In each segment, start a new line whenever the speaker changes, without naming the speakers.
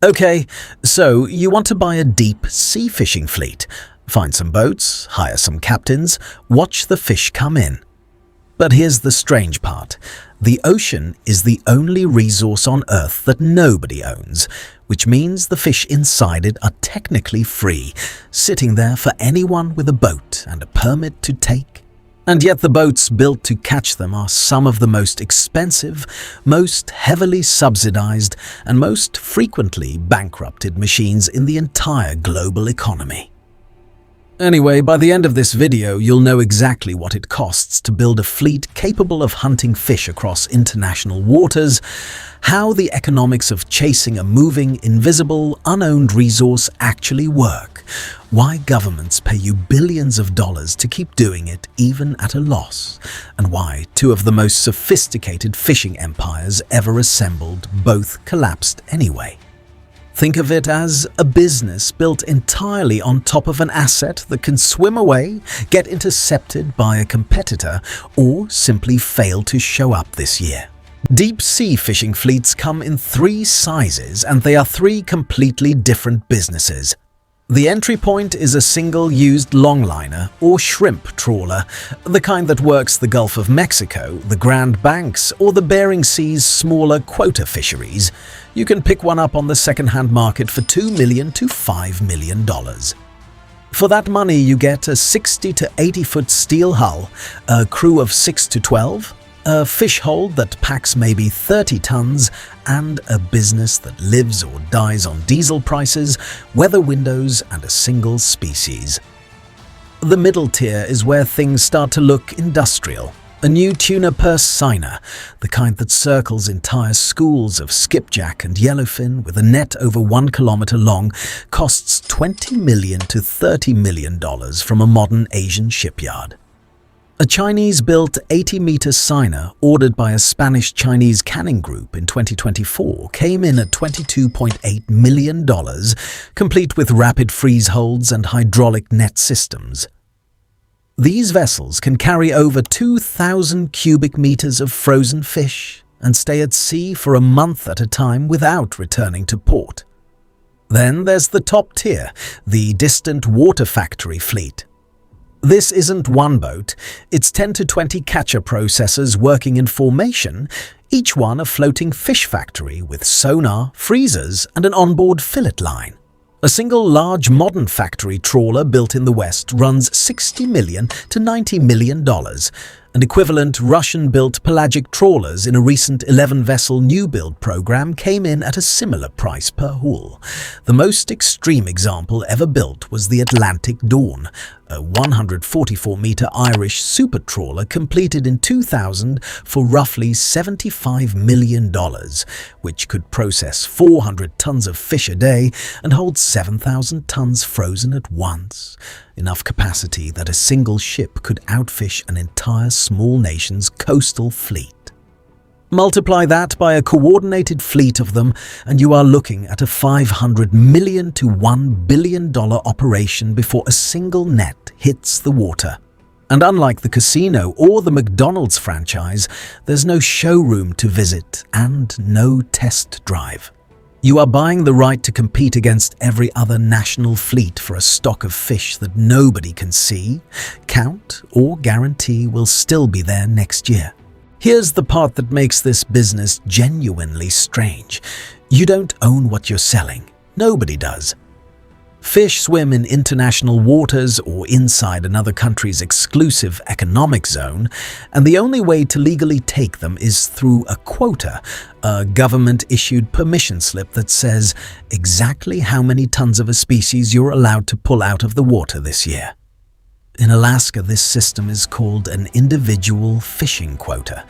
Okay, so you want to buy a deep sea fishing fleet. Find some boats, hire some captains, watch the fish come in. But here's the strange part. The ocean is the only resource on Earth that nobody owns, which means the fish inside it are technically free, sitting there for anyone with a boat and a permit to take. And yet the boats built to catch them are some of the most expensive, most heavily subsidized, and most frequently bankrupted machines in the entire global economy. Anyway, by the end of this video, you'll know exactly what it costs to build a fleet capable of hunting fish across international waters, how the economics of chasing a moving, invisible, unowned resource actually work, why governments pay you billions of dollars to keep doing it even at a loss, and why two of the most sophisticated fishing empires ever assembled both collapsed anyway. Think of it as a business built entirely on top of an asset that can swim away, get intercepted by a competitor, or simply fail to show up this year. Deep sea fishing fleets come in 3 sizes, and they are 3 completely different businesses. The entry point is a single-used longliner or shrimp trawler, the kind that works the Gulf of Mexico, the Grand Banks, or the Bering Sea's smaller quota fisheries. You can pick one up on the second-hand market for $2 million to $5 million. For that money, you get a 60 to 80-foot steel hull, a crew of 6 to 12, a fish hold that packs maybe 30 tons, and a business that lives or dies on diesel prices, weather windows, and a single species. The middle tier is where things start to look industrial. A new tuna purse seiner, the kind that circles entire schools of skipjack and yellowfin with a net over 1 kilometer long, costs $20 million to $30 million from a modern Asian shipyard. A Chinese-built 80-meter seiner ordered by a Spanish-Chinese canning group in 2024 came in at $22.8 million, complete with rapid freeze holds and hydraulic net systems. These vessels can carry over 2,000 cubic meters of frozen fish and stay at sea for a month at a time without returning to port. Then there's the top tier, the distant water factory fleet. This isn't one boat, it's 10 to 20 catcher processors working in formation, each one a floating fish factory with sonar, freezers, and an onboard fillet line. A single large modern factory trawler built in the West runs $60 million to $90 million. An equivalent Russian-built pelagic trawlers in a recent 11-vessel new-build program came in at a similar price per haul. The most extreme example ever built was the Atlantic Dawn, a 144-meter Irish super trawler completed in 2000 for roughly $75 million, which could process 400 tons of fish a day and hold 7,000 tons frozen at once. Enough capacity that a single ship could outfish an entire small nation's coastal fleet. Multiply that by a coordinated fleet of them, and you are looking at a $500 million to $1 billion operation before a single net hits the water. And unlike the casino or the McDonald's franchise, there's no showroom to visit and no test drive. You are buying the right to compete against every other national fleet for a stock of fish that nobody can see, count, or guarantee will still be there next year. Here's the part that makes this business genuinely strange. You don't own what you're selling. Nobody does. Fish swim in international waters or inside another country's exclusive economic zone, and the only way to legally take them is through a quota, a government-issued permission slip that says exactly how many tons of a species you're allowed to pull out of the water this year. In Alaska, this system is called an individual fishing quota.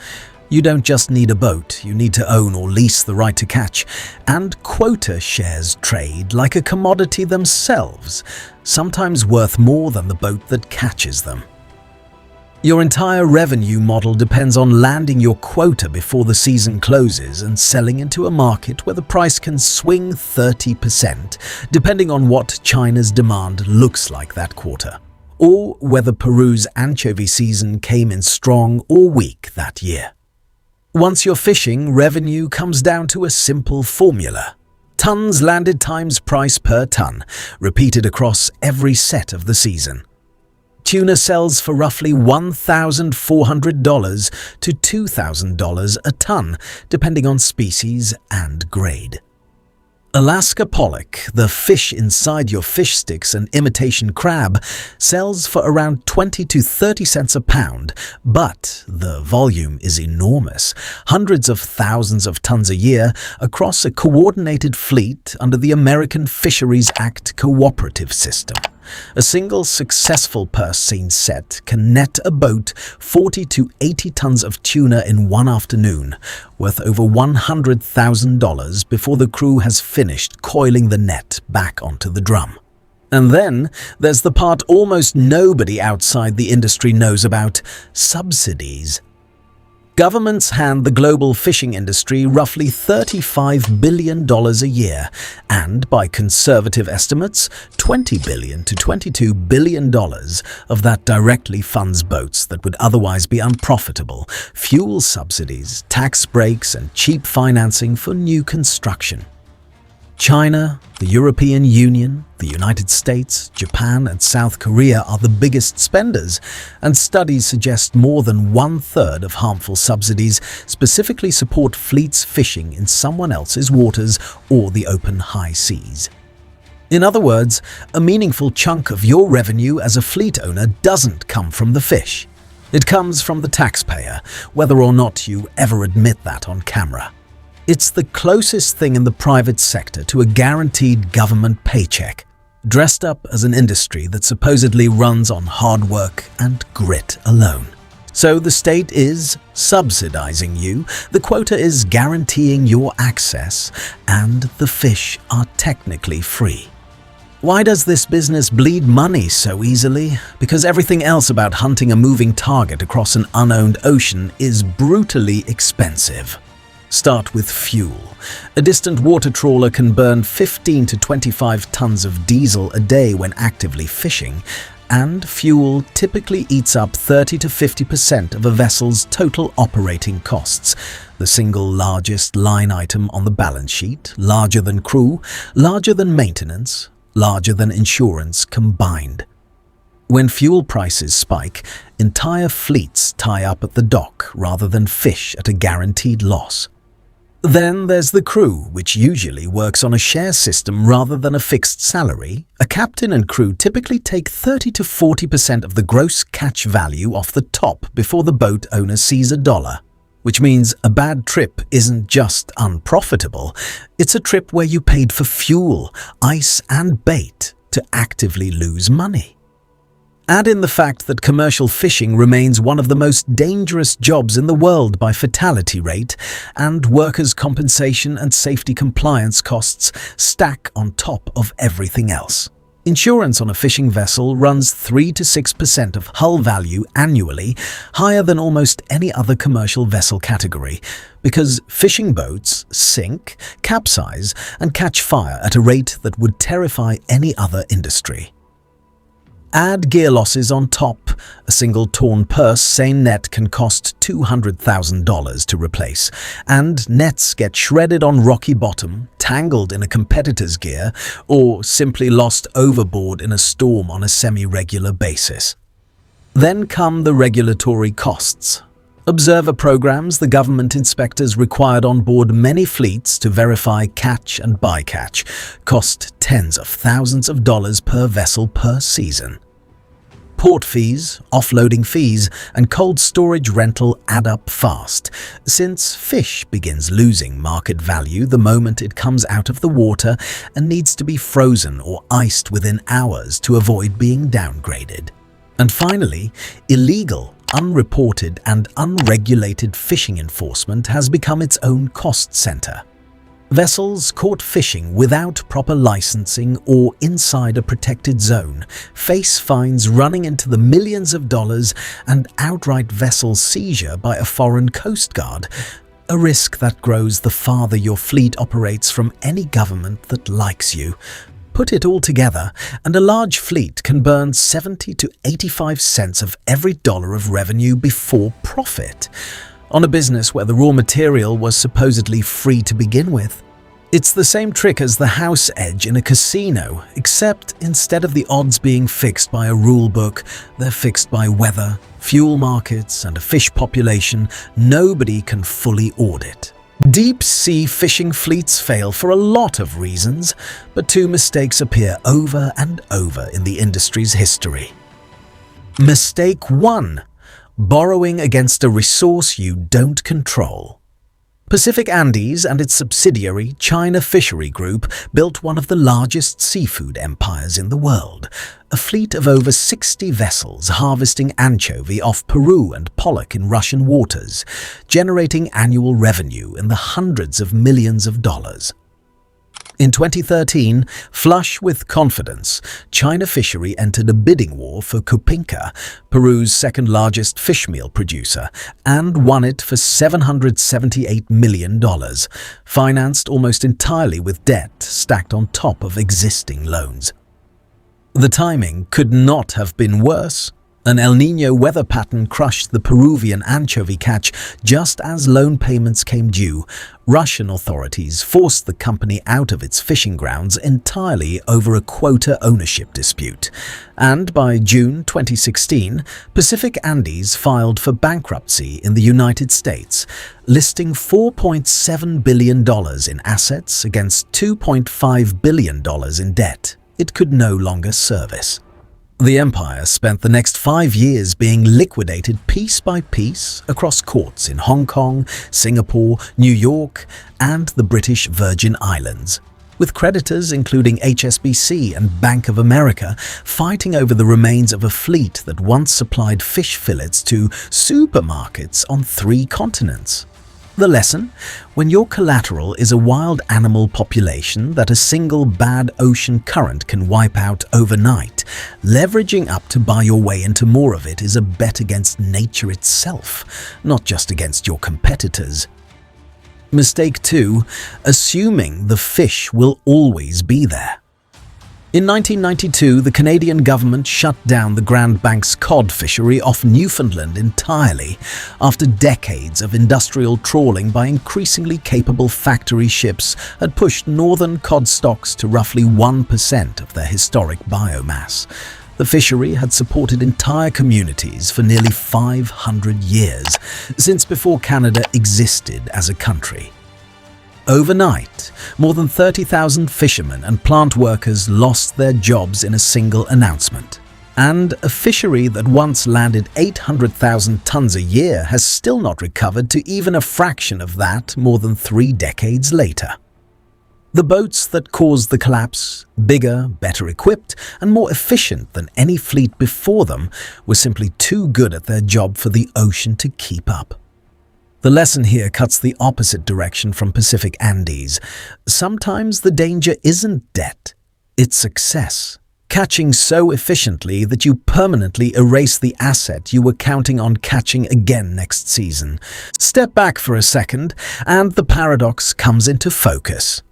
You don't just need a boat, you need to own or lease the right to catch. And quota shares trade like a commodity themselves, sometimes worth more than the boat that catches them. Your entire revenue model depends on landing your quota before the season closes and selling into a market where the price can swing 30%, depending on what China's demand looks like that quarter, or whether Peru's anchovy season came in strong or weak that year. Once you're fishing, revenue comes down to a simple formula. Tons landed times price per ton, repeated across every set of the season. Tuna sells for roughly $1,400 to $2,000 a ton, depending on species and grade. Alaska pollock, the fish inside your fish sticks and imitation crab, sells for around 20 to 30 cents a pound, but the volume is enormous, hundreds of thousands of tons a year across a coordinated fleet under the American Fisheries Act cooperative system. A single successful purse seine set can net a boat 40 to 80 tons of tuna in one afternoon, worth over $100,000 before the crew has finished coiling the net back onto the drum. And then there's the part almost nobody outside the industry knows about: subsidies. Governments hand the global fishing industry roughly $35 billion a year, and by conservative estimates, $20 billion to $22 billion of that directly funds boats that would otherwise be unprofitable, fuel subsidies, tax breaks, and cheap financing for new construction. China, the European Union, the United States, Japan, and South Korea are the biggest spenders, and studies suggest more than one-third of harmful subsidies specifically support fleets fishing in someone else's waters or the open high seas. In other words, a meaningful chunk of your revenue as a fleet owner doesn't come from the fish. It comes from the taxpayer, whether or not you ever admit that on camera. It's the closest thing in the private sector to a guaranteed government paycheck, dressed up as an industry that supposedly runs on hard work and grit alone. So the state is subsidizing you, the quota is guaranteeing your access, and the fish are technically free. Why does this business bleed money so easily? Because everything else about hunting a moving target across an unowned ocean is brutally expensive. Start with fuel. A distant water trawler can burn 15 to 25 tons of diesel a day when actively fishing, and fuel typically eats up 30 to 50% of a vessel's total operating costs, the single largest line item on the balance sheet, larger than crew, larger than maintenance, larger than insurance combined. When fuel prices spike, entire fleets tie up at the dock rather than fish at a guaranteed loss. Then there's the crew, which usually works on a share system rather than a fixed salary. A captain and crew typically take 30 to 40% of the gross catch value off the top before the boat owner sees a dollar. Which means a bad trip isn't just unprofitable, it's a trip where you paid for fuel, ice, and bait to actively lose money. Add in the fact that commercial fishing remains one of the most dangerous jobs in the world by fatality rate, and workers' compensation and safety compliance costs stack on top of everything else. Insurance on a fishing vessel runs 3 to 6% of hull value annually, higher than almost any other commercial vessel category, because fishing boats sink, capsize, and catch fire at a rate that would terrify any other industry. Add gear losses on top. A single torn purse seine net can cost $200,000 to replace, and nets get shredded on rocky bottom, tangled in a competitor's gear, or simply lost overboard in a storm on a semi-regular basis. Then come the regulatory costs. Observer programs the government inspectors required on board many fleets to verify catch and bycatch cost tens of thousands of dollars per vessel per season. Port fees, offloading fees, and cold storage rental add up fast, since fish begins losing market value the moment it comes out of the water and needs to be frozen or iced within hours to avoid being downgraded. And finally, illegal, unreported, and unregulated fishing enforcement has become its own cost center. Vessels caught fishing without proper licensing or inside a protected zone face fines running into the millions of dollars and outright vessel seizure by a foreign coast guard, a risk that grows the farther your fleet operates from any government that likes you. Put it all together, and a large fleet can burn 70 to 85 cents of every dollar of revenue before profit, on a business where the raw material was supposedly free to begin with. It's the same trick as the house edge in a casino, except instead of the odds being fixed by a rule book, they're fixed by weather, fuel markets, and a fish population nobody can fully audit. Deep-sea fishing fleets fail for a lot of reasons, but two mistakes appear over and over in the industry's history. Mistake 1. Borrowing against a resource you don't control. Pacific Andes and its subsidiary, China Fishery Group, built one of the largest seafood empires in the world, a fleet of over 60 vessels harvesting anchovy off Peru and pollock in Russian waters, generating annual revenue in the hundreds of millions of dollars. In 2013, flush with confidence, China Fishery entered a bidding war for Copinca, Peru's second-largest fish meal producer, and won it for $778 million, financed almost entirely with debt stacked on top of existing loans. The timing could not have been worse. An El Niño weather pattern crushed the Peruvian anchovy catch just as loan payments came due. Russian authorities forced the company out of its fishing grounds entirely over a quota ownership dispute. And by June 2016, Pacific Andes filed for bankruptcy in the United States, listing $4.7 billion in assets against $2.5 billion in debt it could no longer service. The empire spent the next 5 years being liquidated piece by piece across courts in Hong Kong, Singapore, New York, and the British Virgin Islands, with creditors including HSBC and Bank of America fighting over the remains of a fleet that once supplied fish fillets to supermarkets on 3 continents. The lesson? When your collateral is a wild animal population that a single bad ocean current can wipe out overnight, leveraging up to buy your way into more of it is a bet against nature itself, not just against your competitors. Mistake 2. Assuming the fish will always be there. In 1992, the Canadian government shut down the Grand Banks cod fishery off Newfoundland entirely after decades of industrial trawling by increasingly capable factory ships had pushed northern cod stocks to roughly 1% of their historic biomass. The fishery had supported entire communities for nearly 500 years, since before Canada existed as a country. Overnight, more than 30,000 fishermen and plant workers lost their jobs in a single announcement. And a fishery that once landed 800,000 tons a year has still not recovered to even a fraction of that more than 3 decades later. The boats that caused the collapse, bigger, better equipped, and more efficient than any fleet before them, were simply too good at their job for the ocean to keep up. The lesson here cuts the opposite direction from Pacific Andes. Sometimes the danger isn't debt, it's success. Catching so efficiently that you permanently erase the asset you were counting on catching again next season. Step back for a second, and the paradox comes into focus.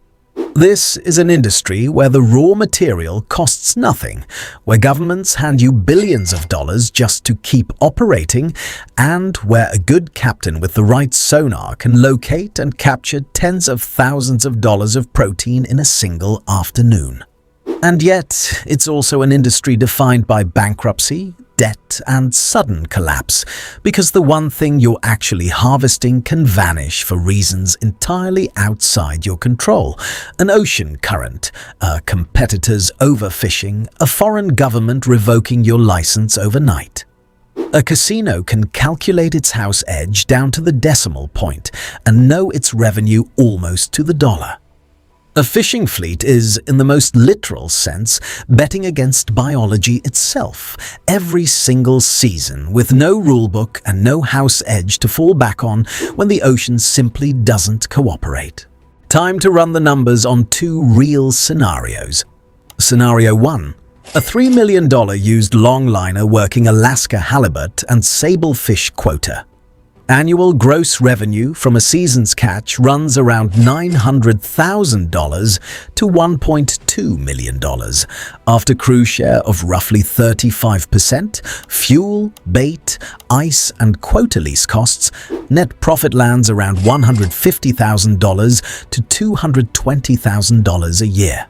This is an industry where the raw material costs nothing, where governments hand you billions of dollars just to keep operating, and where a good captain with the right sonar can locate and capture tens of thousands of dollars of protein in a single afternoon. And yet, it's also an industry defined by bankruptcy, debt, and sudden collapse, because the one thing you're actually harvesting can vanish for reasons entirely outside your control. An ocean current, a competitor's overfishing, a foreign government revoking your license overnight. A casino can calculate its house edge down to the decimal point and know its revenue almost to the dollar. A fishing fleet is, in the most literal sense, betting against biology itself, every single season, with no rulebook and no house edge to fall back on when the ocean simply doesn't cooperate. Time to run the numbers on 2 real scenarios. Scenario 1. A $3 million used longliner working Alaska halibut and sablefish quota. Annual gross revenue from a season's catch runs around $900,000 to $1.2 million. After crew share of roughly 35%, fuel, bait, ice and quota lease costs, net profit lands around $150,000 to $220,000 a year.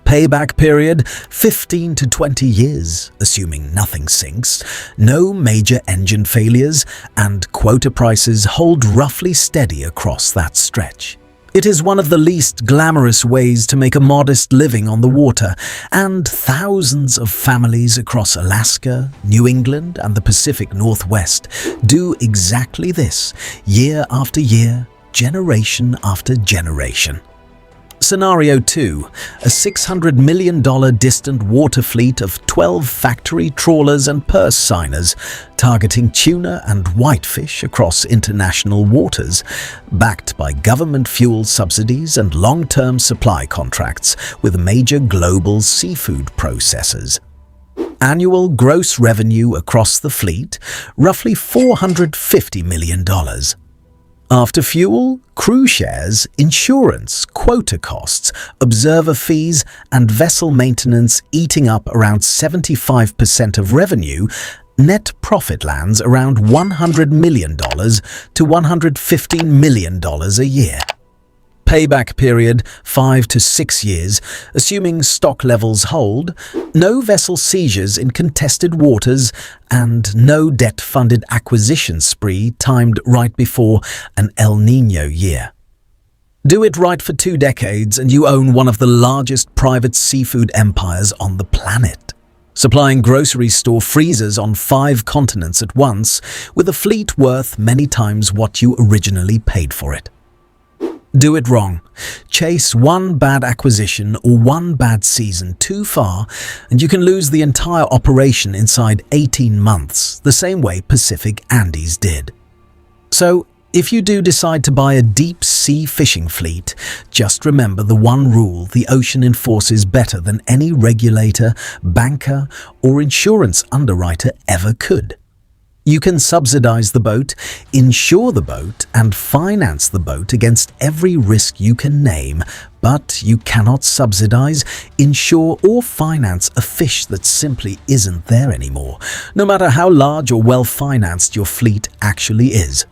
Payback period 15 to 20 years, assuming nothing sinks, no major engine failures, and quota prices hold roughly steady across that stretch. It is one of the least glamorous ways to make a modest living on the water, and thousands of families across Alaska, New England, and the Pacific Northwest do exactly this, year after year, generation after generation. Scenario 2. A $600 million distant water fleet of 12 factory trawlers and purse seiners targeting tuna and whitefish across international waters, backed by government fuel subsidies and long-term supply contracts with major global seafood processors. Annual gross revenue across the fleet, roughly $450 million. After fuel, crew shares, insurance, quota costs, observer fees, and vessel maintenance eating up around 75% of revenue, net profit lands around $100 million to $115 million a year. Payback period 5 to 6 years, assuming stock levels hold, no vessel seizures in contested waters, and no debt-funded acquisition spree timed right before an El Niño year. Do it right for 2 decades and you own one of the largest private seafood empires on the planet, supplying grocery store freezers on 5 continents at once with a fleet worth many times what you originally paid for it. Do it wrong. Chase one bad acquisition or one bad season too far and you can lose the entire operation inside 18 months, the same way Pacific Andes did. So, if you do decide to buy a deep sea fishing fleet, just remember the one rule the ocean enforces better than any regulator, banker, or insurance underwriter ever could. You can subsidize the boat, insure the boat, and finance the boat against every risk you can name, but you cannot subsidize, insure, or finance a fish that simply isn't there anymore, no matter how large or well-financed your fleet actually is.